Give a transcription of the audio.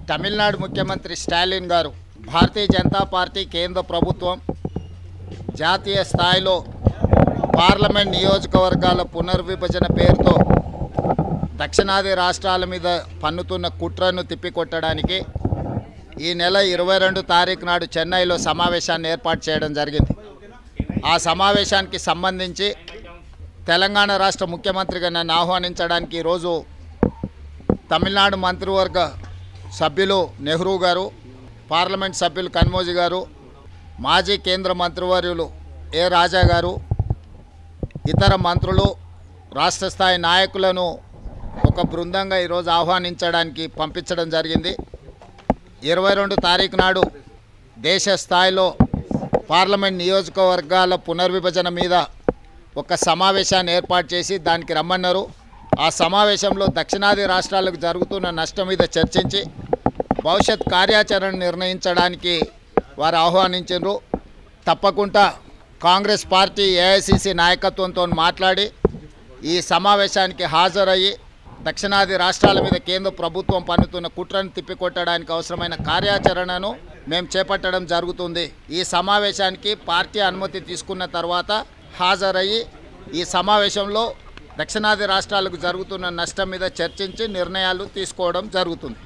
తమిళనాడు ముఖ్యమంత్రి స్టాలిన్ గారు భారతీయ జనతా పార్టీ కేంద్ర ప్రభుత్వం జాతీయ స్థాయిలో పార్లమెంట్ నియోజకవర్గాల పునర్విభజన పేరుతో దక్షిణాది రాష్ట్రాల మీద పన్నుతున్న కుట్రను తిప్పికొట్టడానికి ఈ నెల 22 తారీఖు నాడు చెన్నైలో సమావేశాన్ని ఏర్పాటు చేయడం జరిగింది. ఆ సమావేశానికి సంబంధించి తెలంగాణ రాష్ట్ర ముఖ్యమంత్రిగా నన్ను ఆహ్వానించడానికి ఈరోజు తమిళనాడు మంత్రివర్గ సభ్యులు నెహ్రూ గారు, పార్లమెంట్ సభ్యులు కన్మోజీ గారు, మాజీ కేంద్ర మంత్రివర్యులు ఏ రాజా గారు, ఇతర మంత్రులు, రాష్ట్ర స్థాయి నాయకులను ఒక బృందంగా ఈరోజు ఆహ్వానించడానికి పంపించడం జరిగింది. 22 తారీఖు నాడు దేశ స్థాయిలో పార్లమెంట్ నియోజకవర్గాల పునర్విభజన మీద ఒక సమావేశాన్ని ఏర్పాటు చేసి దానికి రమ్మన్నారు. ఆ సమావేశంలో దక్షిణాది రాష్ట్రాలకు జరుగుతున్న నష్టం మీద చర్చించి భవిష్యత్ కార్యాచరణ నిర్ణయించడానికి వారు ఆహ్వానించారు. తప్పకుండా కాంగ్రెస్ పార్టీ ఏఐసిసి నాయకత్వంతో మాట్లాడి ఈ సమావేశానికి హాజరయ్యి దక్షిణాది రాష్ట్రాల మీద కేంద్ర ప్రభుత్వం పన్నుతున్న కుట్రను తిప్పికొట్టడానికి అవసరమైన కార్యాచరణను మేము చేపట్టడం జరుగుతుంది. ఈ సమావేశానికి పార్టీ అనుమతి తీసుకున్న తర్వాత హాజరయ్యి ఈ సమావేశంలో దక్షిణాది రాష్ట్రాలకు జరుగుతున్న నష్టం మీద చర్చించి నిర్ణయాలు తీసుకోవడం జరుగుతుంది.